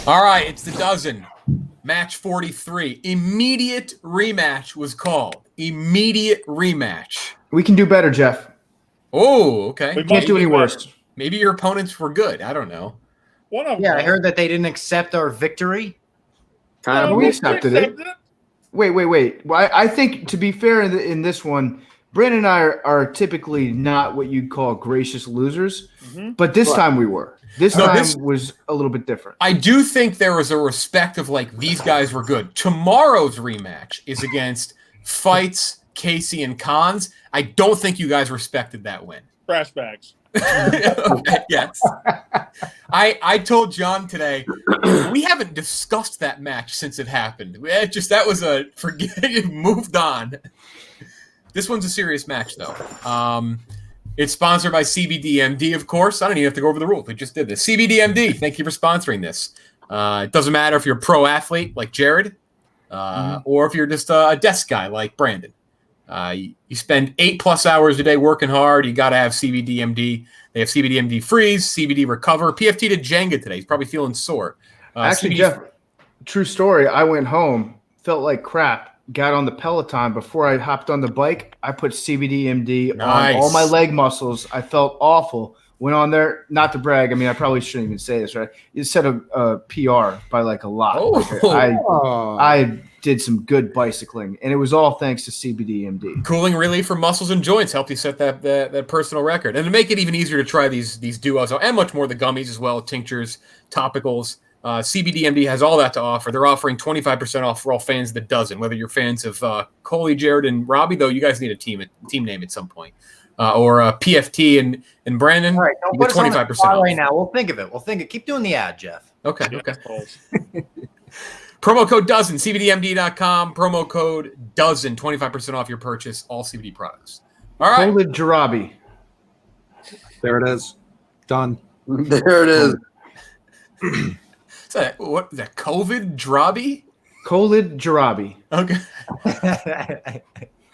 All right, it's the dozen. Match 43. Immediate rematch was called. Immediate rematch. We can do better, Jeff. Oh, okay. We Can't do any worse. Maybe your opponents were good. I don't know. One of them. Yeah, I heard that they didn't accept our victory. But we accepted it. Wait. Well, I think, to be fair, in this one, Brandon and I are typically not what you'd call gracious losers, but this time we were. This time was a little bit different. I do think there was a respect of, like, these guys were good. Tomorrow's rematch is against Fights, Casey, and Cons. I don't think you guys respected that win. Brass bags. Okay, yes. I told John today, we haven't discussed that match since it happened. That was forget it, moved on. This one's a serious match, though. It's sponsored by cbdMD, of course. I don't even have to go over the rules. We just did this. cbdMD, thank you for sponsoring this. It doesn't matter if you're a pro athlete like Jared or if you're just a desk guy like Brandon. You spend 8+ hours a day working hard. You got to have cbdMD. They have cbdMD Freeze, CBD Recover. PFT did Jenga today. He's probably feeling sore. Actually, Jeff, true story. I went home, felt like crap, got on the Peloton. Before I hopped on the bike, I put cbdMD on all my leg muscles. I felt awful. Went on there, not to brag. I mean, I probably shouldn't even say this, right? You set a PR by like a lot. I did some good bicycling, and it was all thanks to cbdMD. Cooling relief for muscles and joints helped you set that personal record. And to make it even easier to try these duos and much more, the gummies as well, tinctures, topicals. cbdMD has all that to offer. They're offering 25% off for all fans of the dozen. Whether you're fans of Coley, Jared, and Robbie, though, you guys need a team name at some point. Or PFT and Brandon. All right, don't put 25% us on off right now. We'll think of it. Keep doing the ad, Jeff. Okay. Promo code DOZEN, cbdMD.com. Promo code DOZEN, 25% off your purchase, all CBD products. All right. Coley Robbie. There it is. Done. There it is. Is that COVID Robbie? Coley Robbie. Okay.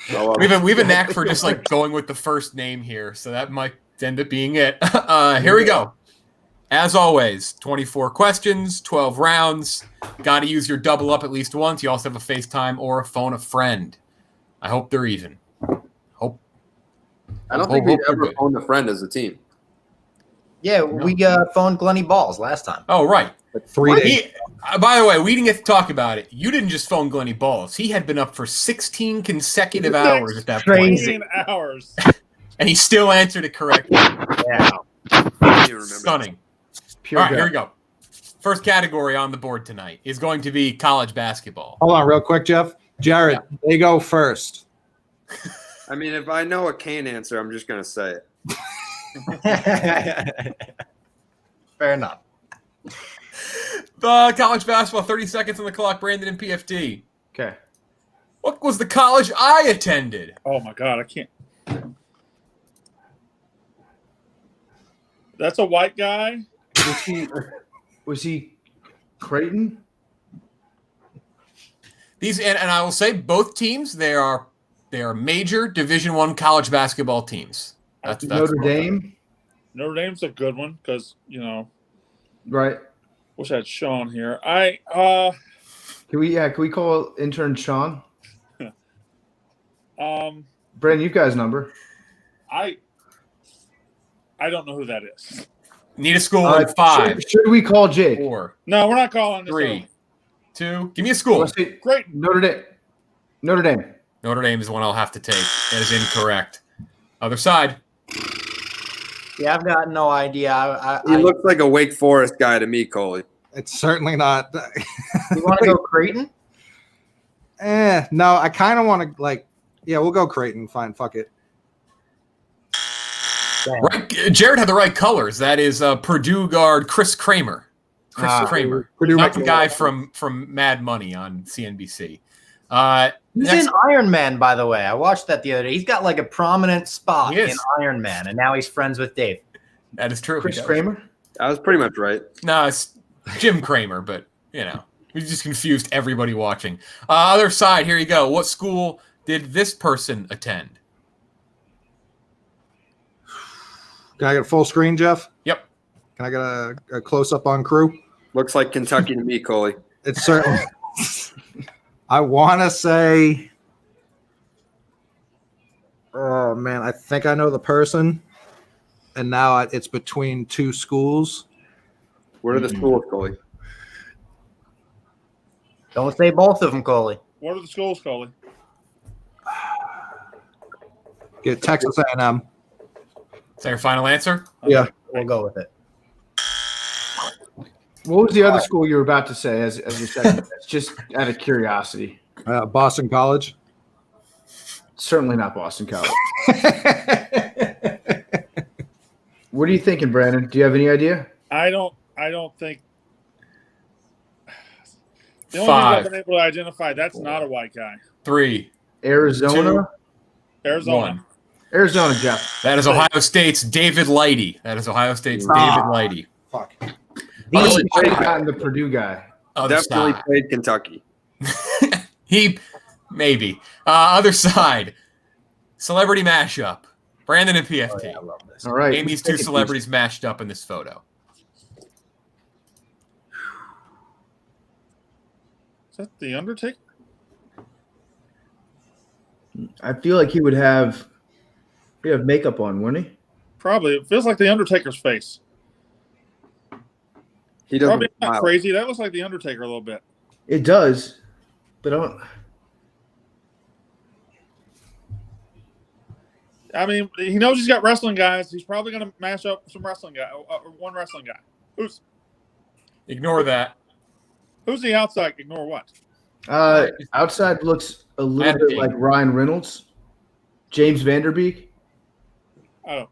We have a knack for just like going with the first name here, so that might end up being it. Here we go. As always, 24 questions, 12 rounds. Got to use your double up at least once. You also have a FaceTime or a phone a friend. I hope they're even. I don't think we've ever phoned a friend as a team. Yeah, we phoned Glenny Balls last time. Oh, right. Like 3 days. By the way, we didn't get to talk about it. You didn't just phone Glenny Balls. He had been up for 16 consecutive hours at that point. 16 hours. And he still answered it correctly. Yeah. Stunning. Pure All right, gut. here we go. First category on the board tonight is going to be college basketball. Hold on real quick, Jeff. Jared, they go first. I mean, if I know a Kane answer, I'm just going to say it. Fair enough. College basketball, 30 seconds on the clock, Brandon and PFT. Okay. What was the college I attended? Oh, my God. I can't. That's a white guy? Was he Creighton? These and I will say both teams, they are major Division I college basketball teams. That's Notre Dame? Notre Dame's a good one because, Right. wish I had Sean here. Can we call intern Sean? Brandon, you guys' number. I don't know who that is. Need a school in 5. Should we call Jake? 4. No, we're not calling this 3. 2. Give me a school. Great. Notre Dame. Notre Dame. Notre Dame is the one I'll have to take. That is incorrect. Other side. Yeah, I've got no idea. He looks like a Wake Forest guy to me, Coley. It's certainly not. You want to go Creighton? No, I kind of want to we'll go Creighton. Fine, fuck it. Right, Jared had the right colors. That is Purdue guard Chris Kramer. Kramer. Purdue Not the guy from Mad Money on CNBC. He's in Iron Man, by the way. I watched that the other day. He's got like a prominent spot in Iron Man, and now he's friends with Dave. That is true. Chris Kramer? I was pretty much right. No, it's Jim Kramer, but, we just confused everybody watching. Other side, here you go. What school did this person attend? Can I get a full screen, Jeff? Yep. Can I get a close-up on crew? Looks like Kentucky to me, Coley. It's certainly. I want to say. Oh man, I think I know the person, and now it's between two schools. What are the schools, Coley? Don't say both of them, Coley. What are the schools, Coley? Get Texas A&M. Is that your final answer? Yeah, We'll go with it. What was the other school you were about to say as your second guess? Just out of curiosity. Boston College. Certainly not Boston College. What are you thinking, Brandon? Do you have any idea? I don't think. The only thing 5, I've been able to identify, that's not a white guy. 3, Arizona? 2, Arizona. 1. Arizona, Jeff. That is Ohio State's David Lighty. David Lighty. Fuck. He should have gotten the Purdue guy. Other Definitely side. played Kentucky. He maybe. Other side. Celebrity mashup. Brandon and PFT. Oh, yeah, I love this. All right. Name these two celebrities mashed up in this photo. Is that the Undertaker? I feel like he would have makeup on, wouldn't he? Probably. It feels like the Undertaker's face. He doesn't Probably not smile. crazy. That looks like the Undertaker a little bit. It does, but I don't. I mean, he knows he's got wrestling guys. He's probably going to mash up some wrestling guy, one wrestling guy. Ignore that. Who's the outside? Ignore what? Outside looks a little bit Vanderbeek. like Ryan Reynolds, James Vanderbeek. Oh,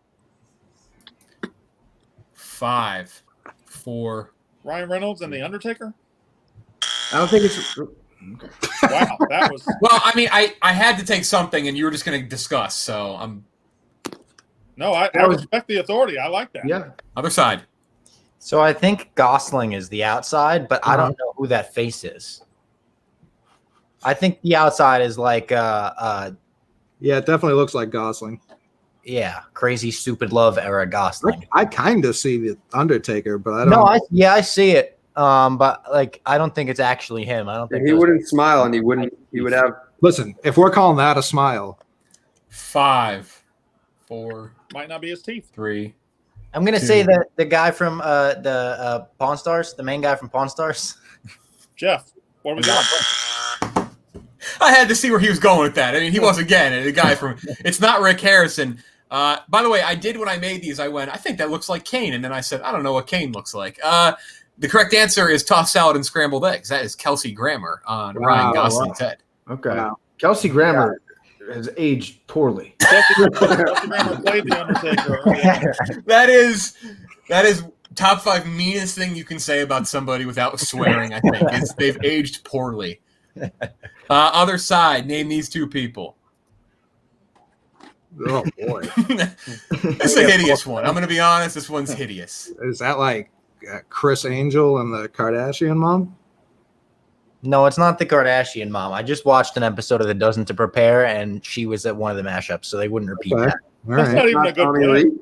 5, 4. Ryan Reynolds and the Undertaker. I don't think it's. Wow, that was. Well, I mean, I had to take something, and you were just going to discuss. So I'm No, I respect the authority. I like that. Yeah. other side. So I think Gosling is the outside, but I don't know who that face is. I think the outside is like Yeah, it definitely looks like Gosling. yeah, crazy stupid love era Gosling. I kind of see the Undertaker, but I don't. No, I see it. But like I don't think it's actually him. I don't think He wouldn't smile, and he would have. Listen, if we're calling that a smile, 5, 4, Might not be his teeth. 3. I'm gonna say that the guy from the Pawn Stars, the main guy from Pawn Stars. Jeff, what are we doing? I had to see where he was going with that. I mean, he was again the guy from. It's not Rick Harrison. By the way, I did when I made these. I went, I think that looks like Kane, and then I said, I don't know what Kane looks like. The correct answer is tossed salad and scrambled eggs. That is Kelsey Grammer on Ryan Gosling's head. Okay. Wow. Kelsey Grammer has aged poorly. Kelsey Grammer played the Undertaker. That is top 5 meanest thing you can say about somebody without swearing. I think they've aged poorly. Other side, name these two people. oh boy, This is a hideous one. I'm going to be honest. This one's hideous. is that like Chris Angel and the Kardashian mom? No, it's not the Kardashian mom. I just watched an episode of The Dozen to Prepare, and she was at one of the mashups, so they wouldn't repeat Okay. that. All That's right. not even a good blend.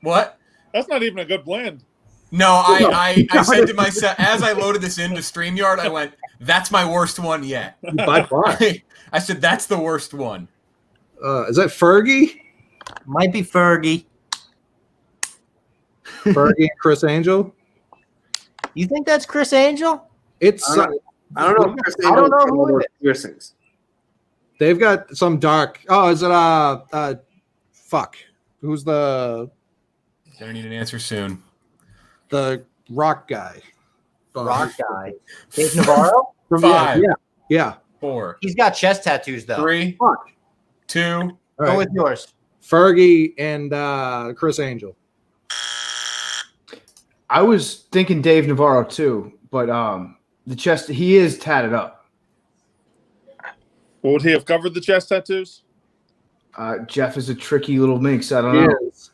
What? That's not even a good blend. No, I said to myself, as I loaded this into StreamYard, I went, that's my worst one yet. By far. I said, that's the worst one. Is that Fergie? Might be Fergie. Fergie and Chris Angel? You think that's Chris Angel? It's I don't know. If Chris I don't know Angel who has it piercings. they've got some dark. Oh, is it fuck? Who's the Gonna need an answer soon. rock guy? Rock guy. Dave Navarro? From 5, yeah. 4, He's got chest tattoos, though. 3, Fuck. 2. All Go right. with yours. Fergie and Chris Angel. I was thinking Dave Navarro too, but the chest, he is tatted up. Would he have covered the chest tattoos? Jeff is a tricky little minx. I don't know. Yes.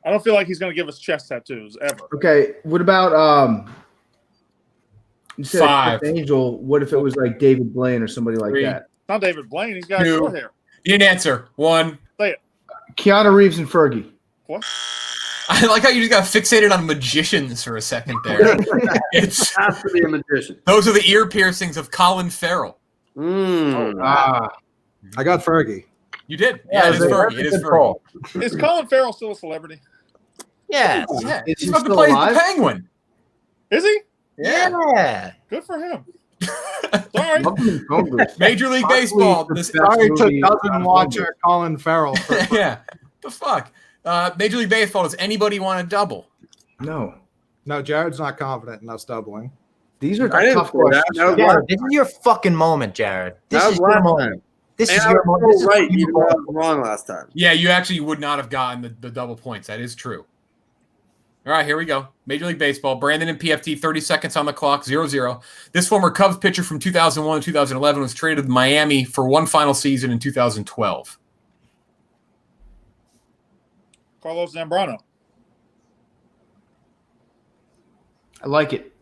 I don't feel like he's going to give us chest tattoos ever. Okay, what about you said 5. Chris Angel? What if it was like David Blaine or somebody like 3. that? It's not David Blaine. He's got 2. short hair. You didn't answer. 1. Say it. Keanu Reeves and Fergie. What? I like how you just got fixated on magicians for a second there. It has to be a magician. Those are the ear piercings of Colin Farrell. I got Fergie. You did. Yeah, it is Fergie. It is Fergie. Is Colin Farrell still a celebrity? Yes. Yeah, Is he's he about to still play alive? the Penguin. Is he? Yeah. Good for him. Sorry. Love him in phone booth. Major League Possibly Baseball. the This, best Sorry to movie doesn't on watch phone booth. Colin Farrell. yeah. The fuck. Major League Baseball. Does anybody want to double? No. No, Jared's not confident in us doubling. These are I didn't tough say that. questions. No, Jared, this is your fucking moment, Jared. This That is was your last moment. time. This And is I your was moment. This so is right, even though I was wrong last time. Yeah, you actually would not have gotten the double points. That is true. All right, here we go. Major League Baseball. Brandon and PFT, 30 seconds on the clock, 0-0. This former Cubs pitcher from 2001 to 2011 was traded to Miami for one final season in 2012. Carlos Zambrano. I like it.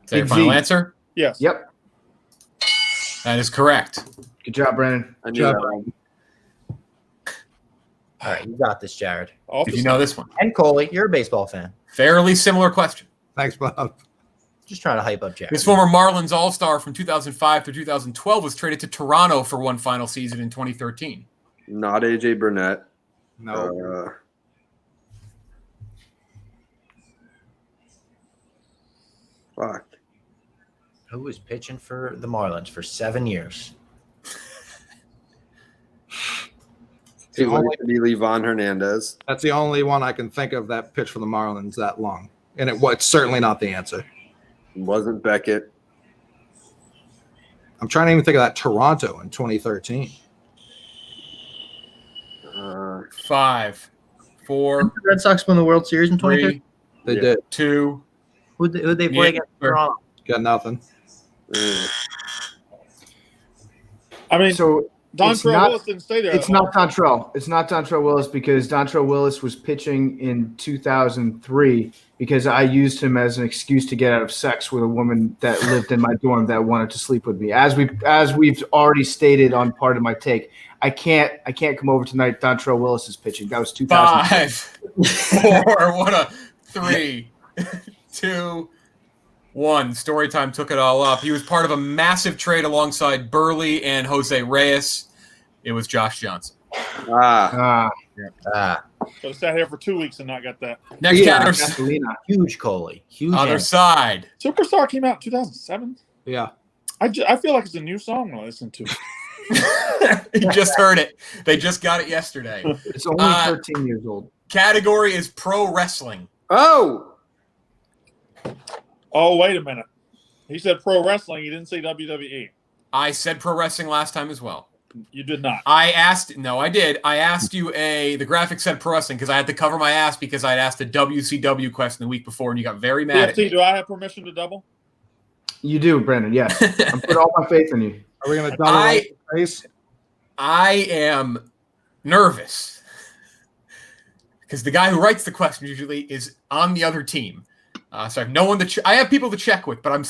Is that your Big final Z. answer? Yes. Yep. That is correct. Good job, Brandon. I knew that one. All right, you got this, Jared. Off Did the you know this one? And Coley, you're a baseball fan. Fairly similar question. Thanks, Bob. Just trying to hype up Jared. This former Marlins All-Star from 2005 to 2012 was traded to Toronto for one final season in 2013. Not AJ Burnett. No. Fuck. Who was pitching for the Marlins for 7 years? Too late to be Levon Hernandez. That's the only one I can think of that pitched for the Marlins that long. And it's certainly not the answer. It wasn't Beckett. I'm trying to even think of that Toronto in 2013. 5, 4, The Red Sox won the World Series in 2013. 3, They did. 2. Who'd they play against Toronto? Got nothing. I mean, So it's Dontrell not- Willis didn't stay there. it's not Dontrell. It's not Dontrell Willis because Dontrell Willis was pitching in 2003 because I used him as an excuse to get out of sex with a woman that lived in my dorm that wanted to sleep with me. As we've already stated on part of my take, I can't come over tonight. Dontrell Willis is pitching. That was 2000. 5, 4, what a 3, 2, 1. Story time took it all up. He was part of a massive trade alongside Burley and Jose Reyes. It was Josh Johnson. Ah. Could have sat here for 2 weeks and not got that. Next Yeah, category, Gasolina. Huge Coley. Huge. other answer. side. Superstar came out in 2007. Yeah. I feel like it's a new song I listen to. You just heard it. They just got it yesterday. It's only 13 years old. Category is pro wrestling. Oh. Oh, wait a minute. He said pro wrestling. He didn't say WWE. I said pro wrestling last time as well. You did not. No, I did. I asked you the graphic said pro wrestling because I had to cover my ass because I'd asked a WCW question the week before and you got very mad at me. PFT, do I have permission to double? You do, Brandon. Yes. I'm putting all my faith in you. Are we going to double up the face? I am nervous because the guy who writes the questions usually is on the other team. So I have no one to I have people to check with, but I'm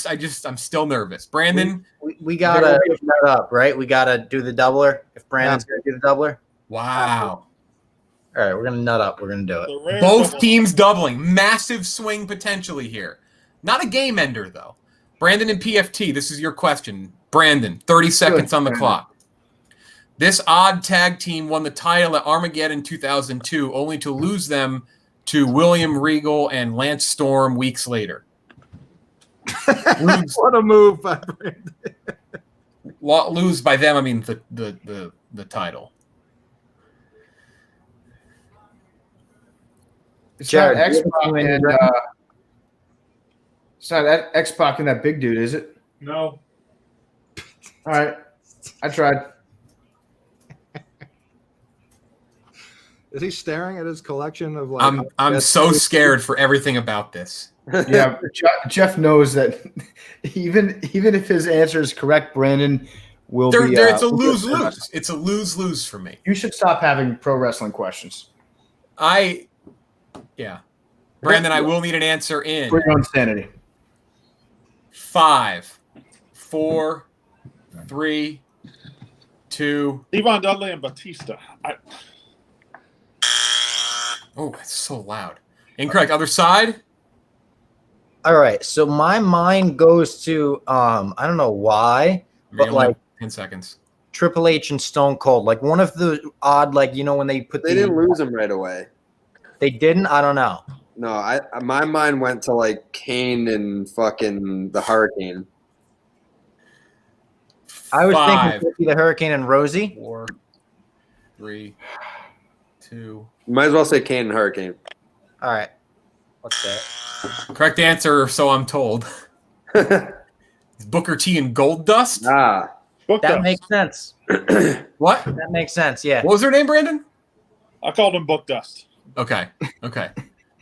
still nervous. Brandon, We gotta nut up, right? We gotta do the doubler. If Brandon's gonna do the doubler, wow. all right, we're gonna nut up. We're gonna do it. The rare Both double. teams doubling. Massive swing potentially here. Not a game ender, though. Brandon and PFT, this is your question. Brandon, 30 seconds on the clock. This odd tag team won the title at Armageddon 2002, only to lose them to William Regal and Lance Storm weeks later. What a move by Brandon. Lose by them, I mean the title. It's Jared, not do you X-Pac have any and record? it's not X-Pac and that big dude, is it? No. All right. I tried. Is he staring at his collection of like? I'm so scared for everything about this. Yeah, Jeff knows that even if his answer is correct, Brandon will be. It's a lose-lose. It's a lose-lose for me. You should stop having pro wrestling questions. Brandon, I will need an answer in For your own sanity. 5, 4, 3, 2. Yvonne Dudley and Batista. Oh, it's so loud. Incorrect. Other side? All right. So my mind goes to I don't know why, but like 10 seconds. Triple H and Stone Cold, like one of the odd, like when they put They didn't lose him right away. They didn't. I don't know. No, my mind went to like Kane and fucking the Hurricane. I was thinking the Hurricane and Rosie. 4, 3, 2. You might as well say Kane and Hurricane. All right. What's that? Correct answer, so I'm told. Booker T and Gold Dust? That makes sense. What? That makes sense, yeah. What was her name, Brandon? I called him Book Dust. Okay.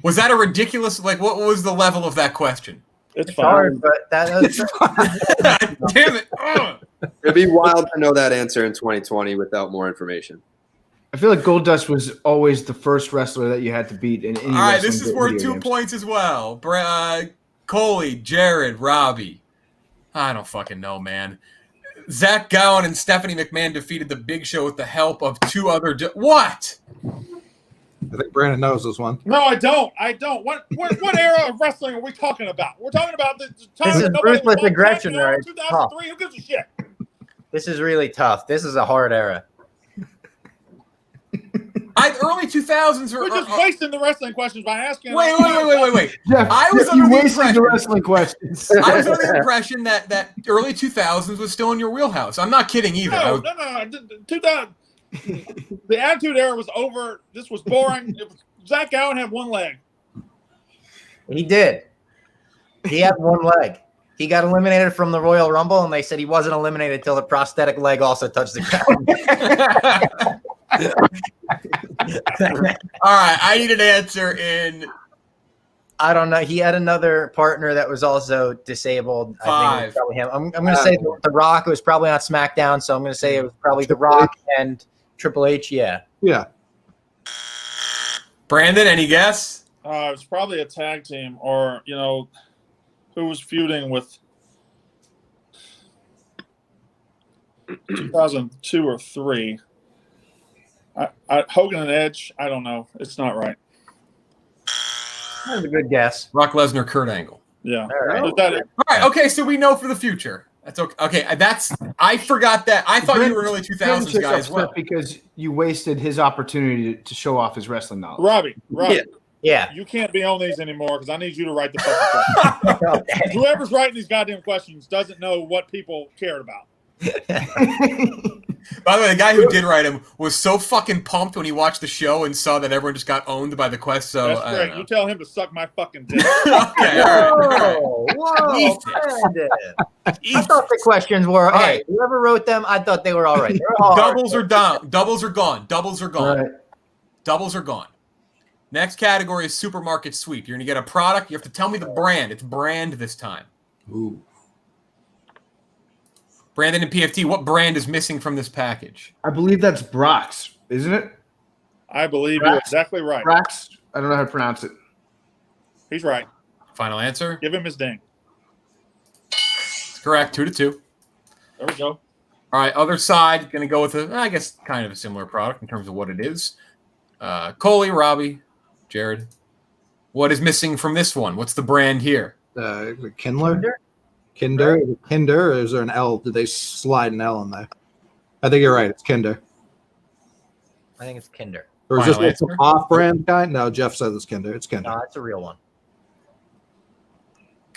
Was that a ridiculous, like, what was the level of that question? It's hard, but that's damn it. Ugh. It'd be wild to know that answer in 2020 without more information. I feel like Goldust was always the first wrestler that you had to beat in any. All right, this is worth 2 points as well. Coley, Jared, Robbie. I don't fucking know, man. Zach Gowen and Stephanie McMahon defeated the Big Show with the help of 2 other. What? I think Brandon knows this one. No, I don't. What era of wrestling are we talking about? We're talking about the time this is ruthless aggression, right? 2003. Who gives a shit? This is really tough. This is a hard era. Early 2000s. We're just wasting the wrestling questions by asking. Wait. Jeff, I was you wasted the wrestling questions. I was under the impression that early 2000s was still in your wheelhouse. I'm not kidding either. No. 2000. The Attitude Era was over. This was boring. Zach Gowen had one leg. He did. He had one leg. He got eliminated from the Royal Rumble, and they said he wasn't eliminated until the prosthetic leg also touched the ground. All right, I need an answer in. I don't know. He had another partner that was also disabled. 5. I think it was probably him. I'm going to say The Rock. It was probably on SmackDown, so I'm going to say it was probably The Rock and Triple H. Yeah. Brandon, any guess? It was probably a tag team, or who was feuding with 2002 or 3. Hogan and Edge. I don't know. It's not right. That's a good guess. Brock Lesnar, Kurt Angle. Yeah. All right. Is that it? All right. Okay, so we know for the future. That's okay. Okay, I forgot that. I thought you were early 2000s guy as well. Because you wasted his opportunity to show off his wrestling knowledge. Robbie. Yeah. You can't be on these anymore because I need you to write the fucking questions. Whoever's writing these goddamn questions doesn't know what people cared about. By the way, the guy who did write him was so fucking pumped when he watched the show and saw that everyone just got owned by the quest. So that's great. You tell him to suck my fucking dick. Okay, all right. Whoa, Brandon. I thought the questions were, hey, whoever wrote them, I thought they were all right. Doubles are down. Doubles are gone. Doubles are gone. Right. Doubles are gone. Next category is supermarket sweep. You're going to get a product. You have to tell me the brand. It's brand this time. Ooh. Brandon and PFT, what brand is missing from this package? I believe that's Brock's, isn't it? I believe you're exactly right. Brock's. I don't know how to pronounce it. He's right. Final answer? Give him his ding. It's correct. 2-2. There we go. All right, other side, going to go with I guess kind of a similar product in terms of what it is. Coley, Robbie, Jared. What is missing from this one? What's the brand here? Kindler? Kinder, or is there an L? Did they slide an L in there? I think you're right. It's Kinder. I think it's Kinder. Or is this like some off-brand kind? No, Jeff says it's Kinder. It's Kinder. No, it's a real one.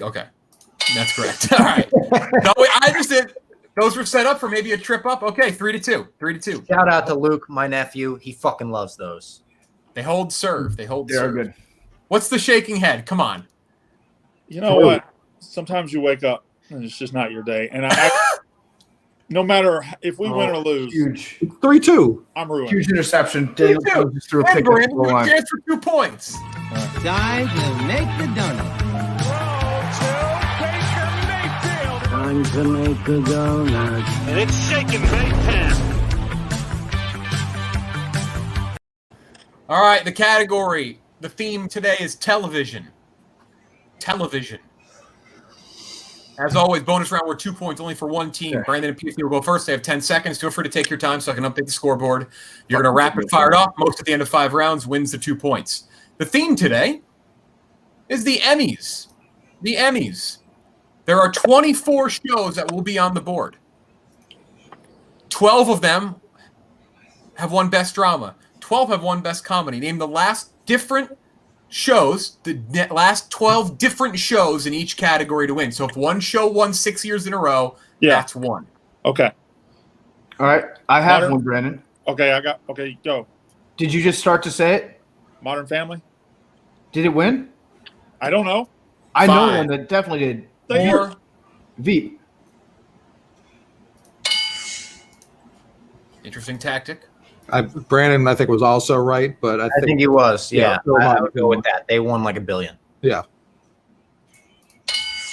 Okay, that's correct. All right. No, I just did. Those were set up for maybe a trip up. Okay, 3-2. 3-2. Shout out to Luke, my nephew. He fucking loves those. They hold serve. They hold They're serve. good. What's the shaking head? Come on. You know what? Sometimes you wake up and it's just not your day. And I no matter if we win or lose, Huge. 3-2. I'm ruined. Huge interception. Daniel Jones just threw a pick. Brandon, you chance for 2 points. Time to make the donut. Time to make a donut. And it's shaking right pan. All right, the category, the theme today is television. Television. As always, bonus round, we're 2 points only for one team. Sure. Brandon and PFT will go first. They have 10 seconds. Feel free to take your time so I can update the scoreboard. You're going to rapid fire it off. Most at the end of 5 rounds wins the 2 points. The theme today is the Emmys. The Emmys. There are 24 shows that will be on the board. 12 of them have won Best Drama. 12 have won Best Comedy. Name the last different shows, the last 12 different shows in each category to win. So if one show won 6 years in a row, that's one. Okay. All right. I have Modern- one, Brandon. Okay, go. Did you just start to say it? Modern Family? Did it win? I don't know. I know 5, one that definitely did. 4, Veep. interesting tactic. Brandon, I think, was also right, but I I think he was. Yeah, Phil I Martin. would go with that. They won like $1 billion. yeah.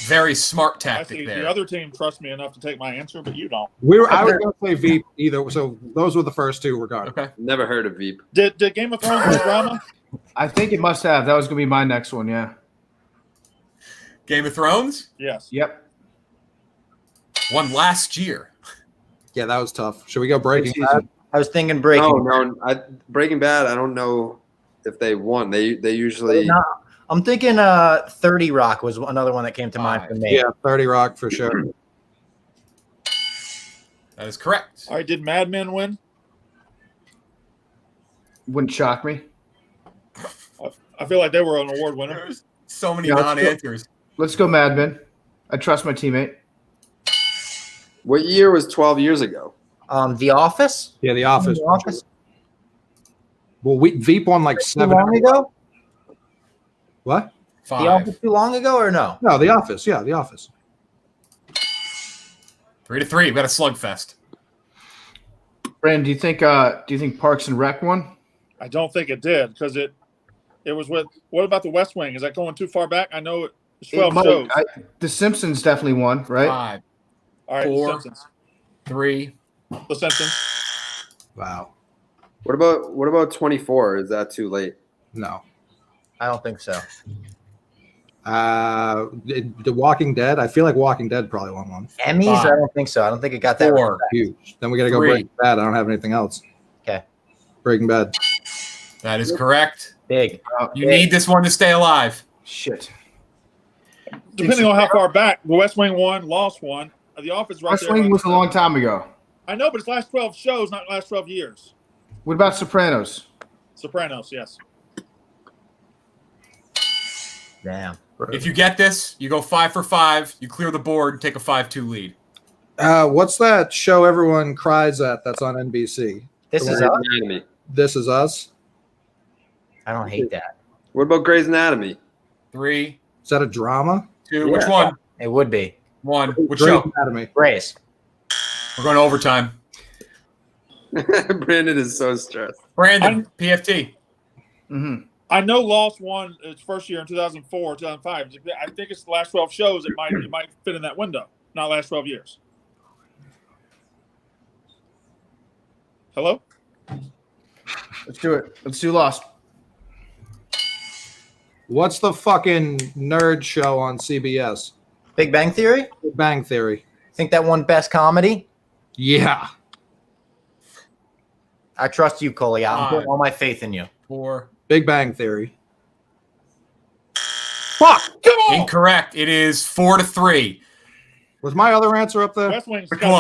Very smart I tactic see. there. The other team trusts me enough to take my answer, but you don't. I was going to say Veep either. So those were the first two regardless. Okay. Never heard of Veep. Did Game of Thrones win drama? I think it must have. That was going to be my next one, yeah. Game of Thrones Yes. Yep. won last year. Yeah, that was tough. Should we go Breaking Good Bad? season. I was thinking Breaking. No. Breaking Bad, I don't know if they won. They usually. No, I'm thinking 30 Rock was another one that came to mind for me. Yeah, 30 Rock for sure. That is correct. All right. Did Mad Men win? Wouldn't shock me. I feel like they were an award winner. There's so many Yeah, let's non-answers. Let's go, Mad Men. I trust my teammate. What year was 12 years ago? The Office. Yeah, The Office. The Office. Well, Veep won like Too 7. long ago. What? The 5, Office too long ago or no? No, The Office. Yeah, The Office. 3-3. We got a slugfest. Brandon, do you think Parks and Rec won? I don't think it did because it was with. What about the West Wing? Is that going too far back? I know it's 12 might. shows. The Simpsons definitely won, right? 5, All right, 4. The Simpsons. 3. The Simpsons. Wow. What about 24? Is that too late? No. I don't think so. The Walking Dead. I feel like Walking Dead probably won one. Emmys? 5, I don't think so. I don't think it got that. 4. Huge. Then we got to go 3. Breaking Bad. I don't have anything else. Okay. Breaking Bad. That is correct. Big. You need this one to stay alive. Shit. Depending on how far back, the West Wing won, Lost won. The Office right West there. Wing was a long time ago. I know, but it's last 12 shows, not last 12 years. What about Sopranos? Sopranos, yes. Damn. If you get this, you go 5 for 5. You clear the board, take a 5-2 lead. What's that show everyone cries at that's on NBC? This is Grey's us. Anatomy. This Is Us? I don't hate that. What about Grey's Anatomy? 3, Is that a drama? 2. Which one? It would be. 1. Which Grey's show? Anatomy. Grace. We're going to overtime. Brandon is so stressed. Brandon, PFT. Mm-hmm. I know Lost won its first year in 2004, 2005. I think it's the last 12 shows. It might fit in that window, not last 12 years. Hello? Let's do it. Let's do Lost. What's the fucking nerd show on CBS? Big Bang Theory? Big Bang Theory. Think that won Best Comedy? Yeah. I trust you, Coley. I'm 5, putting all my faith in you. 4. Big Bang Theory. Fuck! Come on! Incorrect. It is 4-3. Was my other answer up there? West Wing's Which got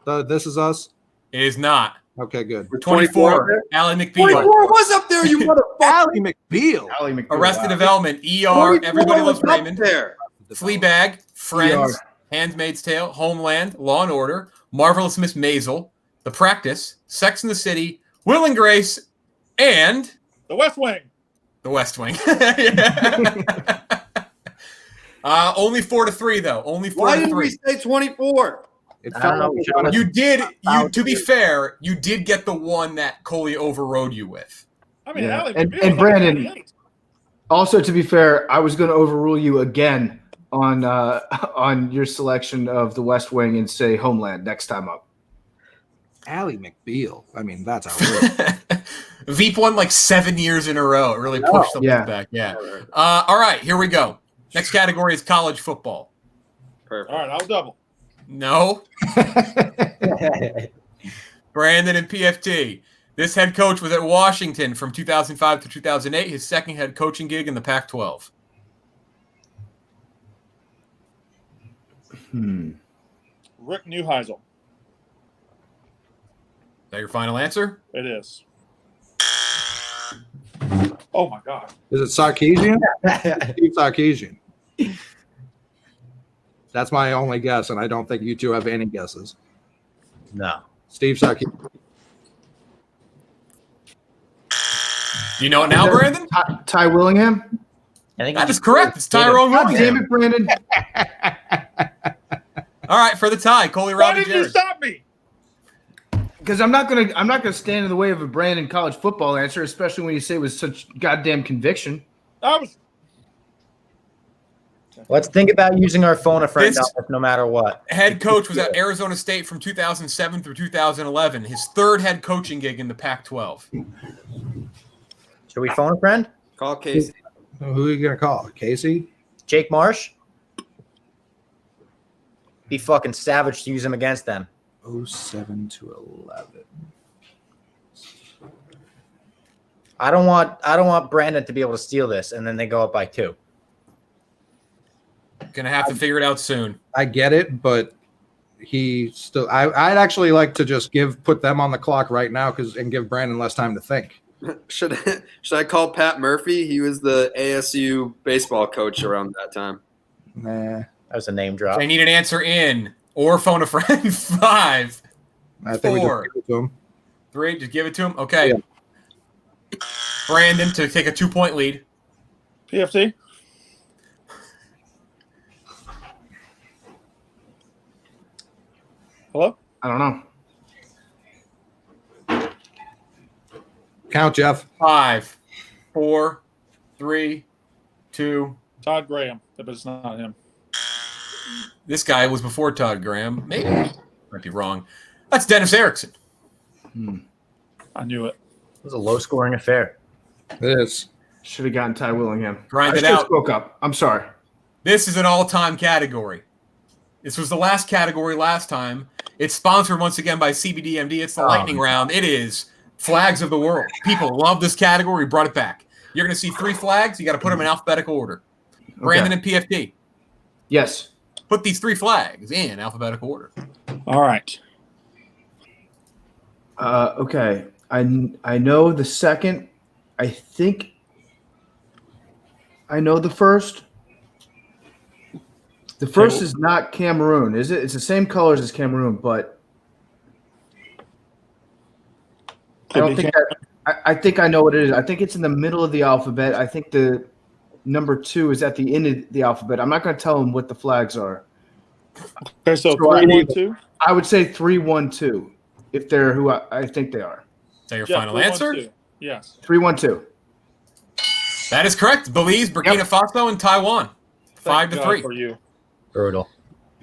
one? This Is Us? It is not. Okay, good. 24. Ally McBeal. 24 was up there, you motherfucker. Ally McBeal. Ally McBeal. Arrested Wow. Development. ER. 24 Everybody was Loves up Raymond. there. Fleabag. Friends. ER. Handmaid's Tale. Homeland. Law and Order. Marvelous Miss Maisel. The Practice. Sex and the City. Will and Grace. And the West Wing. The West Wing. Only 4-3 though. Only 4-3. Why didn't we say 24? It I felt don't know. like We should've- You did. To be fair, you did get the one that Coley overrode you with. I mean, Yeah. Ally And McBeal was like Brandon- 98. Also, to be fair, I was going to overrule you again on your selection of The West Wing and say Homeland next time up. Ally McBeal. I mean, that's outrageous. Veep won like 7 years in a row. It really pushed them yeah. back. Yeah. All right, here we go. Next category is college football. Perfect. All right, I'll double. No. Brandon and PFT. This head coach was at Washington from 2005 to 2008, his second head coaching gig in the Pac-12. Rick Neuheisel. Is that your final answer? It is. Oh my God. Is it Sarkisian? Steve Sarkisian. That's my only guess, and I don't think you two have any guesses. No. Steve Sarkisian. Do you know it now, Brandon? Ty Willingham? I think That is correct. It's Tyrone God damn Willingham. it, Brandon. All right, for the tie, Coley, Why Robbie, did you Jared. stop me? Because I'm not gonna stand in the way of a Brandon college football answer, especially when you say it was such goddamn conviction. I was. Let's think about using our phone a friend This- on this no matter what. Head coach was at Arizona State from 2007 through 2011, his third head coaching gig in the Pac-12. Should we phone a friend? Call Casey. Who are you gonna call? Casey? Jake Marsh? Be fucking savage to use him against them. 07 to 11. I don't want Brandon to be able to steal this, and then they go up by 2. Gonna have to figure it out soon. I get it, but he still. I'd actually like to just put them on the clock right now and give Brandon less time to think. Should I call Pat Murphy? He was the ASU baseball coach around that time. Nah, That was a name drop. They need an answer in or phone a friend. 5, I think we 4, just give it to him. 3. Just give it to him. Okay. Yeah. Brandon to take a 2-point lead. PFT. Hello? I don't know. Count, Jeff. 5, 4, 3, 2. Todd Graham, but it's not him. This guy was before Todd Graham. Maybe. Might be wrong. That's Dennis Erickson. I knew it. It was a low-scoring affair. It is. Should have gotten Ty Willingham. Grind I it should have out. spoke up. I'm sorry. This is an all-time category. This was the last category last time. It's sponsored once again by cbdMD. It's the lightning round. It is flags of the world. People love this category. We brought it back. You're going to see 3 flags. You got to put them in alphabetical order. Brandon and PFT. Yes. Put these 3 flags in alphabetical order. All right. Okay. I know the second. I think I know the first. The first is not Cameroon, is it? It's the same colors as Cameroon, but I don't think I think I know what it is. I think it's in the middle of the alphabet. I think the number 2 is at the end of the alphabet. I'm not going to tell them what the flags are. Okay, so So I 3, need- 1, 2. I would say 3, 1, 2, if they're who I think they are. Is that your Yeah, final 3, 1, answer? 2. Yes. 3, 1, 2. That is correct. Belize, Burkina Faso, and Taiwan. 5 to Thank 3. God for you. Brutal.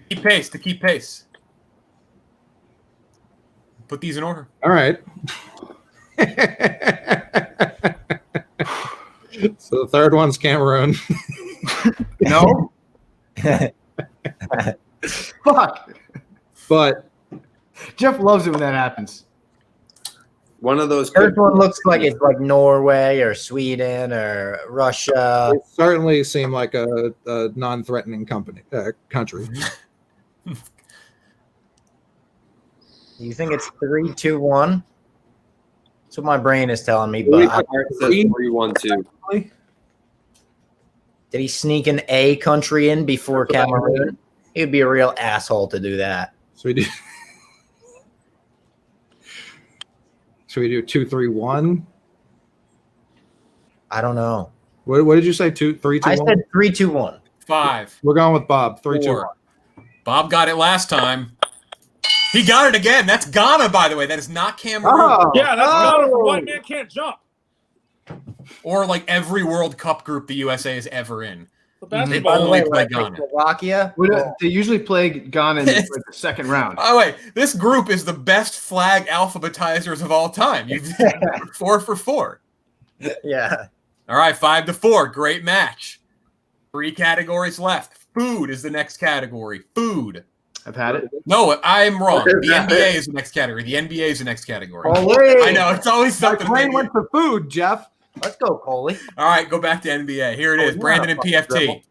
Keep pace. To keep pace. Put these in order. All right. So the third one's Cameroon. No. Fuck. But Jeff loves it when that happens. One of those. First one looks like it's like Norway or Sweden or Russia. it certainly seemed like a non-threatening country. You think it's 3, 2, 1? That's what my brain is telling me. But Says 3, 1, 2. did he sneak an A country in before Cameroon? He'd be a real asshole to do that. So we do. Should we do 2, 3, 1? I don't know. What did you say? 2, 3, 2, I 1? said 3, 2, 1. 5. We're going with Bob. 3, 2, 1. 4. Bob got it last time. He got it again. That's Ghana, by the way. That is not Cameroon. Oh, Yeah, that's not a white man can't jump. Or like every World Cup group the USA is ever in. The They basketball. only play like Ghana. Slovakia. They usually play Ghana in like the second round. By the way, this group is the best flag alphabetizers of all time. You 4 for 4. Yeah. All right, 5 to 4. Great match. 3 categories left. Food is the next category. Food. I've had it. No, I'm wrong. The NBA is the next category. The NBA is the next category. Coley. I know. It's always My something. brain went to food, Jeff. Let's go, Coley. All right, go back to NBA. Here it is. yeah, Brandon and fucking PFT. dribble.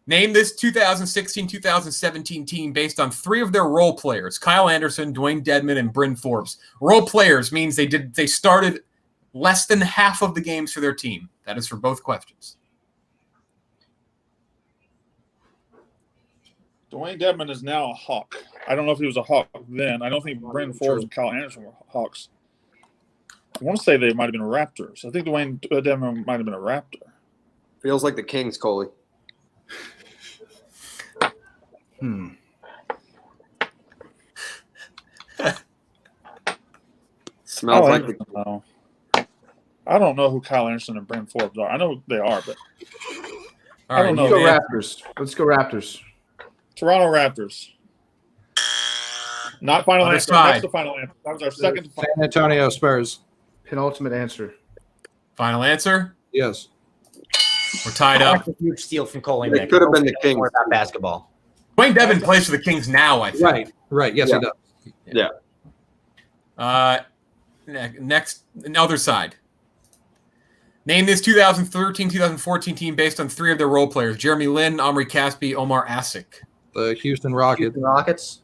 Name this 2016-2017 team based on 3 of their role players: Kyle Anderson, Dwayne Dedman, and Bryn Forbes. Role players means they started less than half of the games for their team. That is for both questions. Dwayne Dedman is now a Hawk. I don't know if he was a Hawk then. I don't think Bryn Forbes and Kyle Anderson were Hawks. I want to say they might have been Raptors. I think Dwayne Dedman might have been a Raptor. Feels like the Kings, Coley. Smells like the I don't know who Kyle Anderson and Bryn Forbes are. I know who they are, but All right, don't know. Let's go man. Raptors. Let's go Raptors. Toronto Raptors. Not final Other answer. side. That's the final answer. That was our second. San Antonio Spurs. Penultimate answer. Final answer. Yes. We're tied up. That's a huge steal from Coley. It could have been the Kings. More about basketball. Dwayne Dedman plays for the Kings now, I think. Right. Yes, he does. Yeah. Next, other side. Name this 2013-2014 team based on 3 of their role players: Jeremy Lin, Omri Caspi, Omar Asik. The Houston Rockets. Houston Rockets.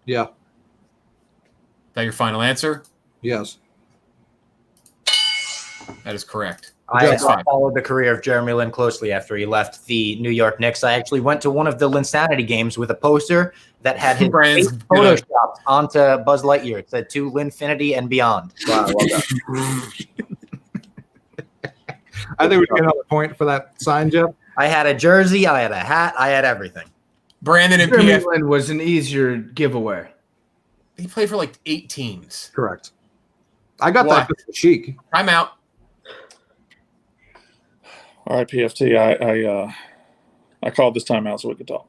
Yeah. Is that your final answer? Yes. That is correct. I followed the career of Jeremy Lin closely after he left the New York Knicks. I actually went to one of the Linsanity games with a poster that had his Brandon's face photoshopped onto Buzz Lightyear. It said "To Linfinity and Beyond." Wow, well done. I think we get another point for that sign, Jeff. I had a jersey, I had a hat, I had everything. Brandon and Jeremy PF. Lin was an easier giveaway. He played for like 8 teams. Correct. I got What? that chic. I'm out. All right, PFT. I called this timeout so we could talk.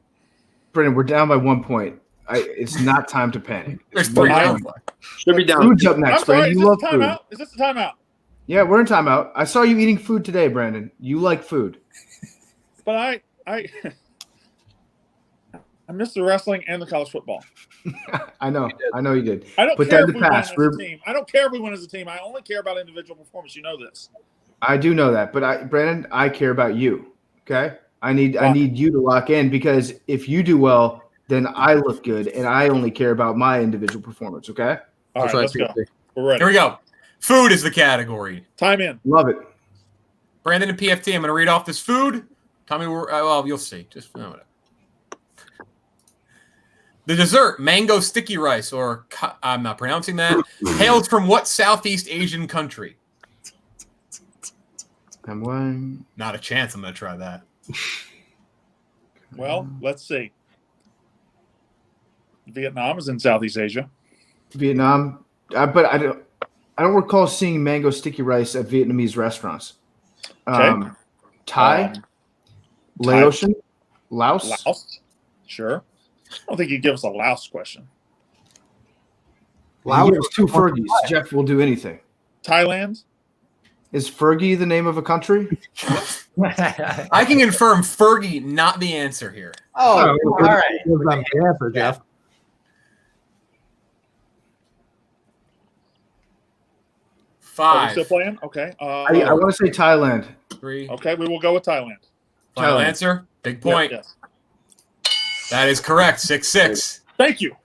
Brendan, we're down by 1 point. It's not time to panic. There's 3 rounds left. Should be down. Food's up I'm next, sorry. Brandon. Is You this love a food. timeout? Is this a timeout? Yeah, we're in timeout. I saw you eating food today, Brandon. You like food. But I missed the wrestling and the college football. I know you did. I don't Put care that if in we the win past. as a team. I don't care if we win as a team. I only care about individual performance. You know this. I do know that, but Brandon, I care about you. Okay, I need you to lock in, because if you do well, then I look good, and I only care about my individual performance. Okay, All right, let's go. We're ready. Here we go. Food is the category. Time in. love it. Brandon and PFT, I'm going to read off this food. Tell me where. Well, you'll see. Just a minute. The dessert, mango sticky rice, or I'm not pronouncing that, hails from what Southeast Asian country? I'm one. Not a chance. I'm going to try that. Well, let's see. Vietnam is in Southeast Asia. Vietnam, but I don't recall seeing mango sticky rice at Vietnamese restaurants. Okay. Thai, Laotian, Laos. Laos. Sure. I don't think you give us a Laos question. Laos is 2 Fergies. Jeff will do anything. Thailand. Is Fergie the name of a country? I can confirm Fergie, not the answer here. Oh, all right. The answer, Jeff. Are we 5, still playing? Okay. I want to say Thailand. 3. Okay, we will go with Thailand. Final Thailand. answer. Big point. Yes. That is correct. 6-6. Thank you.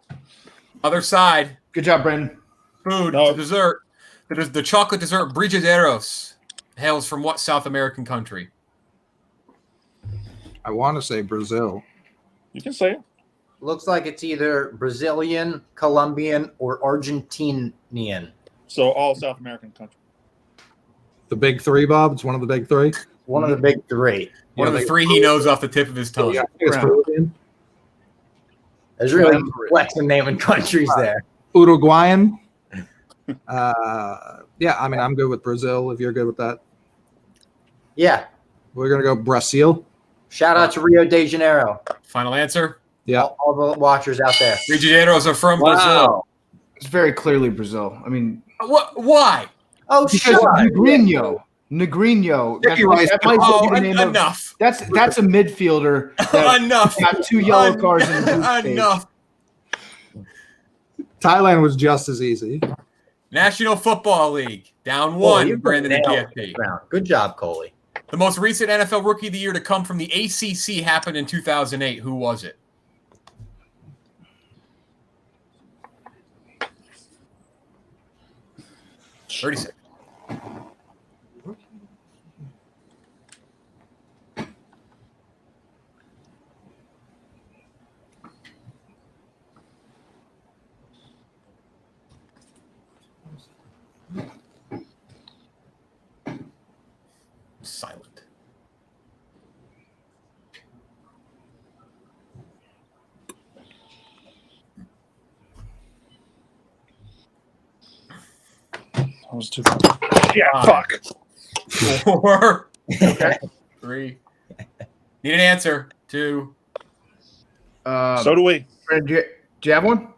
Other side. Good job, Brendan. Food. No. The dessert. The chocolate dessert Brigadeiros hails from what South American country? I want to say Brazil. You can say it. Looks like it's either Brazilian, Colombian, or Argentinian. So all South American countries. The big 3, Bob. It's one of the big 3. One of the big 3. One of the 3 he knows off the tip of his tongue. Yeah, I think it's Peruvian. There's really flexing naming countries there. Uruguayan. Yeah, I mean, I'm good with Brazil if you're good with that. Yeah. We're going to go Brazil. Shout out to Rio de Janeiro. Final answer. Yeah. All the watchers out there. Brigadeiros are from Brazil. Wow. It's very clearly Brazil. I mean, What? Why? Oh, because shut of up. Grino. Negreño. Ricky Rice. Enough. That's a midfielder. That Enough. got 2 yellow cards in the group stage. Enough. Thailand was just as easy. National Football League. Down Oh, 1, you Brandon and nailed PFT. it. Good job, Coley. The most recent NFL Rookie of the Year to come from the ACC happened in 2008. Who was it? $36. Silent. I was too. Yeah, fuck. 4. Okay. 3. Need an answer. 2. So do we. Do you have one?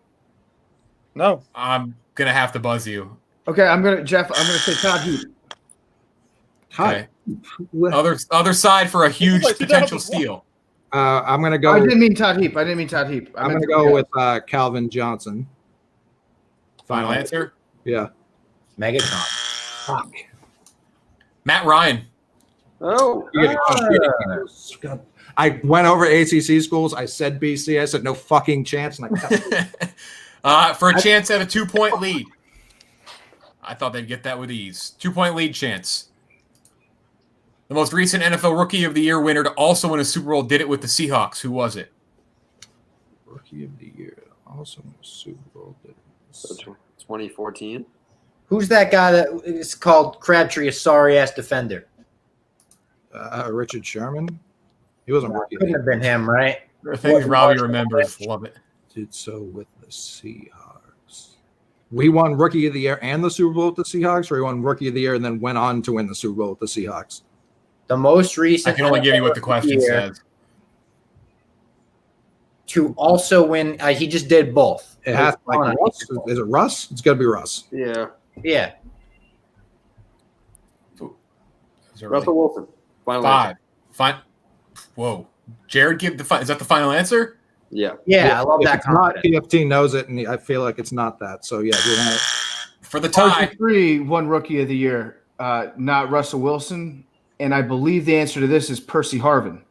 No. I'm gonna have to buzz you. Okay, I'm gonna say Todd Heap. Okay. Other side for a huge potential steal. I'm going to go. I didn't mean Todd Heap. I'm going to go with Calvin Johnson. Final answer? Yeah. Megatron. Fuck. Matt Ryan. Oh. I went over ACC schools. I said BC. I said no fucking chance. And I For a chance at a 2-point lead. I thought they'd get that with ease. 2-point lead chance. The most recent NFL Rookie of the Year winner to also win a Super Bowl did it with the Seahawks. Who was it? Rookie of the Year, also win a Super Bowl. 2014. Who's that guy that is called Crabtree, a sorry-ass defender? Richard Sherman. He wasn't rookie. Couldn't have been him, right? Things Robbie remembers. Love it. Did so with the Seahawks. We won Rookie of the Year and the Super Bowl with the Seahawks, or we won Rookie of the Year and then went on to win the Super Bowl with the Seahawks? The most recent. I can only give you what the question says. To also win, he just did both. It has like Russ. Is it Russ? It's got to be Russ. Yeah. Yeah. Russell Wilson. Final 5. Fine. Whoa. Jared, give the is that the final answer? Yeah. Yeah, I love If that. it's not, PFT knows it, and I feel like it's not that. So yeah, you're gonna... For the tie. 3 won Rookie of the Year, not Russell Wilson, and I believe the answer to this is Percy Harvin.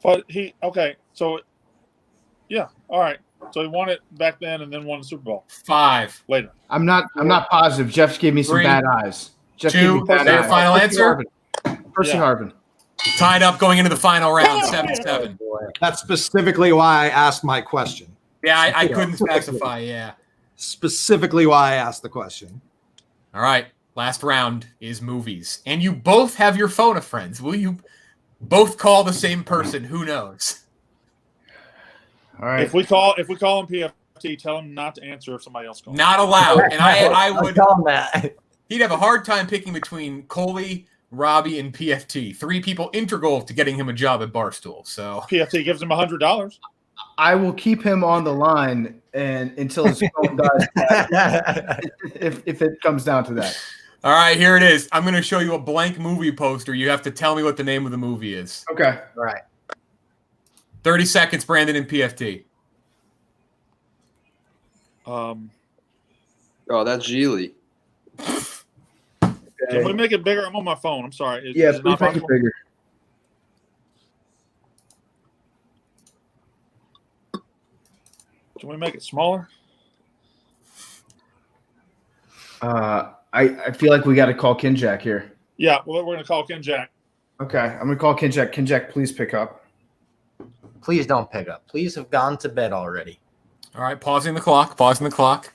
But so yeah, all right. So he won it back then and then won the Super Bowl 5 later. I'm not positive. Jeff's gave me some 3, bad eyes. Jeff 2. Their final answer. Percy Harvin. Tied up going into the final round. 7-7. That's specifically why I asked my question. Yeah, I couldn't specify. Yeah. Specifically why I asked the question. All right. Last round is movies, and you both have your phone of friends. Will you both call the same person? Who knows? All right. If we call him PFT, tell him not to answer if somebody else calls. Not allowed. And I would tell him that. He'd have a hard time picking between Coley, Robbie, and PFT. 3 people integral to getting him a job at Barstool. So PFT gives him $100. I will keep him on the line and until his phone dies. if it comes down to that. All right, here it is. I'm going to show you a blank movie poster. You have to tell me what the name of the movie is. Okay. All right. 30 seconds, Brandon and PFT. Oh, that's Geely. Can we make it bigger? I'm on my phone. I'm sorry. Is Please it not make it possible? bigger. Can we make it smaller? I feel like we got to call Kinjack here. Yeah, well, we're going to call Ken Jack. Okay, I'm going to call Kinjack. Kinjack, please pick up. Please don't pick up. Please have gone to bed already. All right, pausing the clock.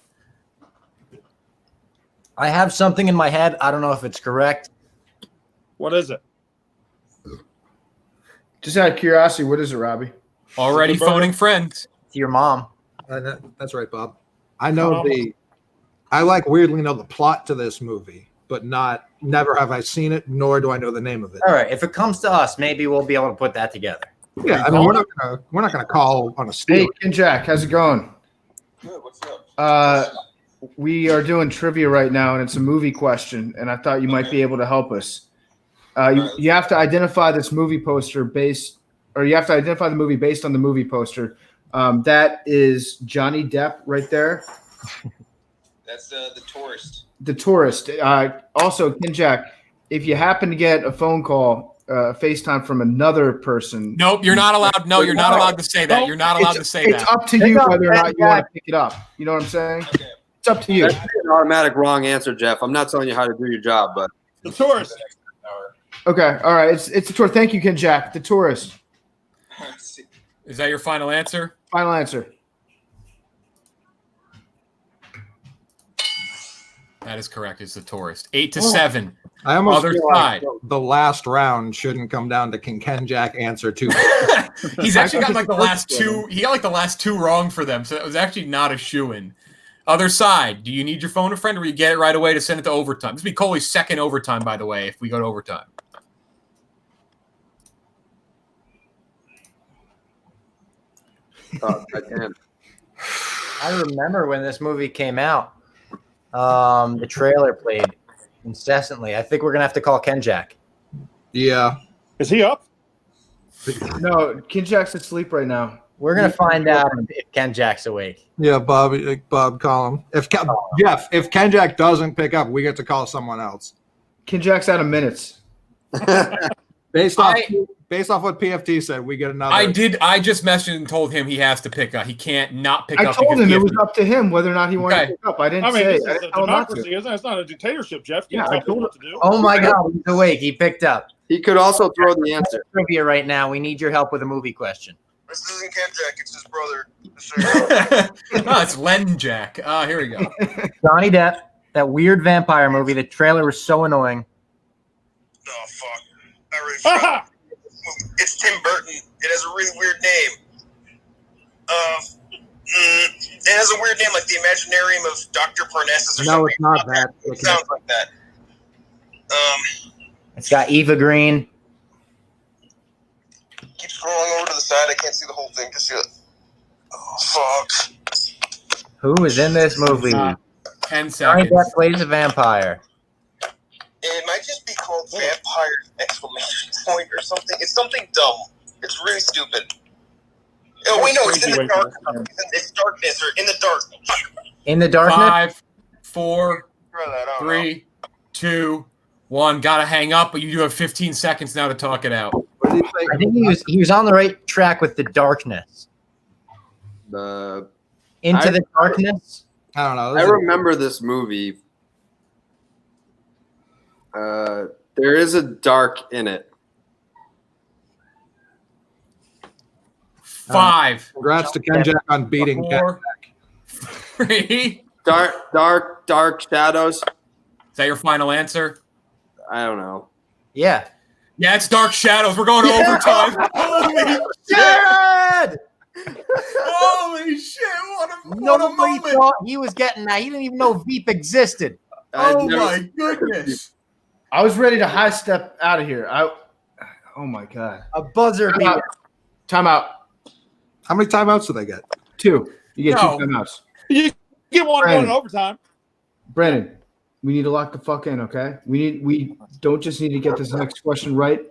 I have something in my head. I don't know if it's correct. What is it? Just out of curiosity, what is it, Robbie? Already phoning friends. To your mom. That's right, Bob. I know I weirdly know the plot to this movie, but never have I seen it, nor do I know the name of it. All right. If it comes to us, maybe we'll be able to put that together. Yeah, I mean we're not gonna call on a steal. Hey, Kinjack, how's it going? Good. What's up? We are doing trivia right now, and it's a movie question, and I thought you might be able to help us. You have to identify this movie poster you have to identify the movie based on the movie poster. That is Johnny Depp right there. That's the tourist. The Tourist. Also, Ken Jack, if you happen to get a phone call, FaceTime from another person. Nope, you're not allowed. No, you're not allowed to say that. You're not allowed to say it's that. up to you whether or not you want to pick it up. You know what I'm saying? Okay. It's up to you. That's an automatic wrong answer, Jeff. I'm not telling you how to do your job, but The Tourist. Okay, all right. It's the tour. Thank you, Ken Jack. The Tourist. Is that your final answer? Final answer. That is correct. It's The Tourist. 8-7. I almost Other feel side. like the last round shouldn't come down to can Ken Jack answer too. He's actually got like the last two. He got like the last two wrong for them, so it was actually not a shoo-in. Other side. Do you need your phone a friend, or you get it right away to send it to overtime? This will be Coley's second overtime, by the way, if we go to overtime. oh, I can. I remember when this movie came out. The trailer played incessantly. I think we're gonna have to call Ken Jack. Yeah. Is he up? No, Ken Jack's asleep right now. We're gonna find out if Ken Jack's awake. Yeah, Bob, call him. Jeff, if Ken Jack doesn't pick up, we get to call someone else. Ken Jack's out of minutes. Based off what PFT said, we get another. I just messaged and told him he has to pick up. He can't not pick up. I told him because it was up to him whether or not he wanted Okay. to pick up. I didn't I mean, say. this I is didn't a tell him not to. democracy, isn't it? It's not a dictatorship, Jeff. You Yeah, can't I tell told people what to do. Oh my God, he's awake. He picked up. He could also throw the answer. Trivia right now. We need your help with a movie question. This isn't Ken Jack, it's his brother. No, it's Len Jack. Here we go. Johnny Depp, that weird vampire movie. The trailer was so annoying. Oh, fuck. I already forgot. It's Tim Burton. It has a really weird name. It has a weird name, like the Imaginarium of Dr. Parnassus or something. No, it's not that. It sounds like that. It's got Eva Green. Keep scrolling over to the side. I can't see the whole thing just yet. Oh, fuck. Who is in this movie? 10 Johnny seconds. Depp plays a vampire. It might just be called Vampire exclamation point or something. It's something dumb. It's really stupid. Oh, we know it's in the dark. It's darkness or in the dark. In the darkness. 5, 4, Throw that out. 3, 2, 1. Gotta hang up, but you do have 15 seconds now to talk it out. What do you think? I think he was on the right track with the darkness. The Into the darkness. I don't know. I remember this movie. There is a dark in it. 5, Congrats to Ken Jack on beating Ken 4, Jack. 3. Dark shadows. Is that your final answer? I don't know. Yeah. Yeah, it's Dark Shadows. We're going to overtime. Holy Jared! Holy shit! What a Nobody moment! thought he was getting that. He didn't even know Veep existed. Oh my goodness! I was ready to high step out of here. Oh my God. A buzzer beater. Timeout. How many timeouts do they get? 2. You get No. 2 timeouts. You get one Brandon. going in overtime. Brandon, we need to lock the fuck in, okay? We don't just need to get this next question right.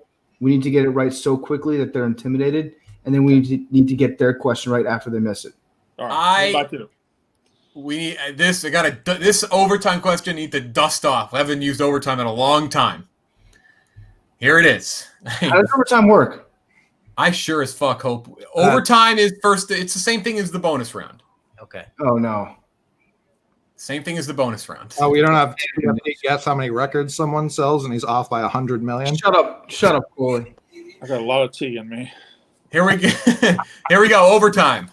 We need to get it right so quickly that they're intimidated, and then we need to get their question right after they miss it. All right. Back to We need this. This overtime question need to dust off. I haven't used overtime in a long time. Here it is. How does overtime work? I sure as fuck hope overtime is first. It's the same thing as the bonus round. Okay. Oh no. Same thing as the bonus round. Oh, we don't have to guess how many records someone sells, and he's off by 100 million. Shut up, Coley. I got a lot of tea in me. Here we go. Here we go. Overtime.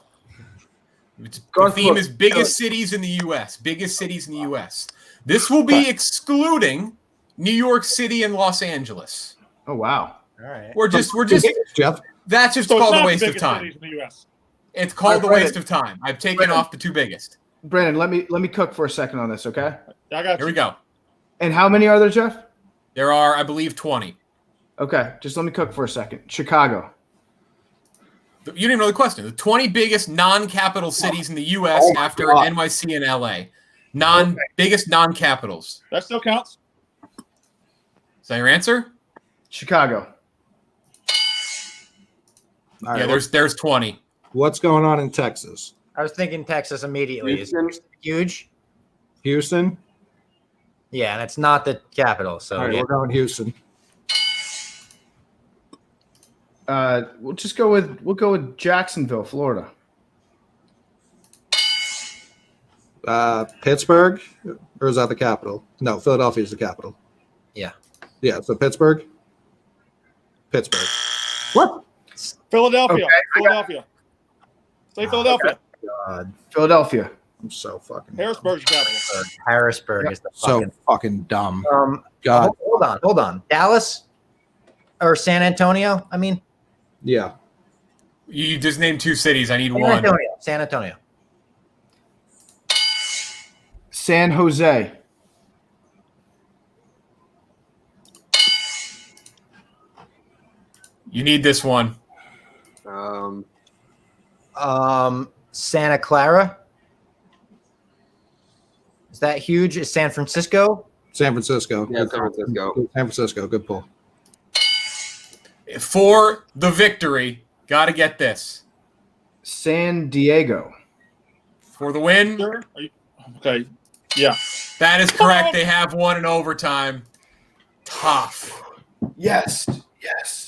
The theme is biggest cities in the U.S. Biggest cities in the U.S. This will be excluding New York City and Los Angeles. Oh wow. All right. We're just Jeff. That's just So it's called not a the waste of biggest time. cities in the U.S. It's called a Brandon. waste of time. I've taken off the 2 biggest. Brandon, let me cook for a second on this, okay? I got Here you. we go. And how many are there, Jeff? There are, I believe, 20. Okay, just let me cook for a second. Chicago. You didn't even know the question. The 20 biggest non-capital cities in the U.S. after NYC and L.A. Biggest non-capitals. That still counts. Is that your answer? Chicago. All Yeah, right, there's 20. what's going on in Texas? I was thinking Texas immediately. Houston. Is huge. Houston. Yeah, and it's not the capital. So All right, yeah. we're going Houston. We'll go with Jacksonville, Florida. Pittsburgh, or is that the capital? No, Philadelphia is the capital. Yeah. Yeah, so Pittsburgh. What? Philadelphia. Okay, Philadelphia. Say Philadelphia. God. Philadelphia. I'm so fucking Harrisburg's the capital. Harrisburg is the so fucking dumb. God. Hold on. Dallas or San Antonio? I mean, Yeah. You just named 2 cities. I need San one. Antonio. San Antonio. San Jose. You need this one. Santa Clara. Is that huge? Is San Francisco? San Francisco. Yeah, San Francisco. San Francisco. Good pull. For the victory, got to get this. San Diego. For the win, Sure. Okay. Yeah. that is correct. They have won in overtime. Tough. Yes.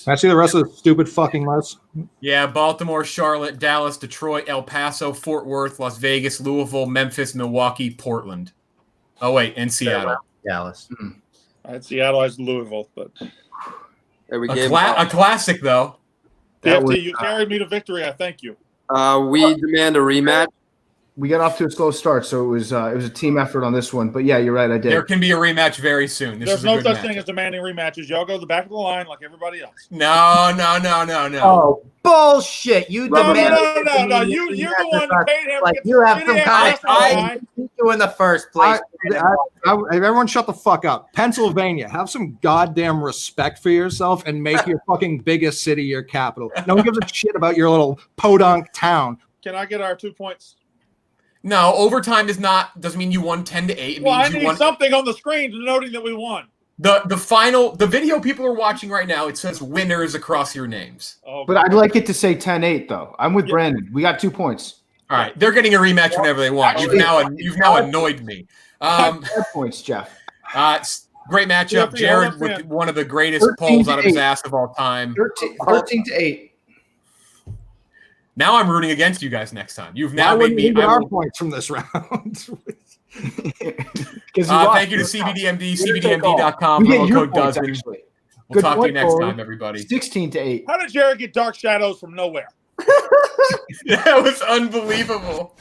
Can I see the rest of the stupid fucking list? Yeah, Baltimore, Charlotte, Dallas, Detroit, El Paso, Fort Worth, Las Vegas, Louisville, Memphis, Milwaukee, Portland. Oh, wait, and Seattle. Dallas. I had Seattle as Louisville, but And we A gave classic, though. PFT, you carried me to victory. I thank you. we demand a rematch. We got off to a slow start, so it was a team effort on this one. But yeah, you're right. I did. There can be a rematch very soon. This There's is a no good such match. thing as demanding rematches. Y'all go to the back of the line like everybody else. No. Oh, bullshit! You No. demand. You're the one who paid him. Like to get you have the some shitty kind ass of off the line. you in the first place. Everyone shut the fuck up. Pennsylvania, have some goddamn respect for yourself and make your fucking biggest city your capital. No one gives a shit about your little podunk town. Can I get our 2 points? No, overtime doesn't mean you won 10-8. It Well, I means you need won. something on the screen denoting that we won. The video people are watching right now, it says winners across your names. Oh, But I'd like it to say 10-8, though. I'm with Brandon. We got 2 points. All right, they're getting a rematch whenever they want. You've now annoyed me. 5 points, Jeff. Great matchup. PFT, Jared hold up, with one of the greatest 13 pulls to out of his 8. ass of all time. 13-8. Now I'm rooting against you guys next time. You've now Why made wouldn't me. we get our points from this round? Thank you to cbdMD, cbdMD.com, We get promo your code points, dozen. actually. We'll Good talk to you point, next Coley. time, everybody. 16-8. How did Jared get Dark Shadows from nowhere? That was unbelievable.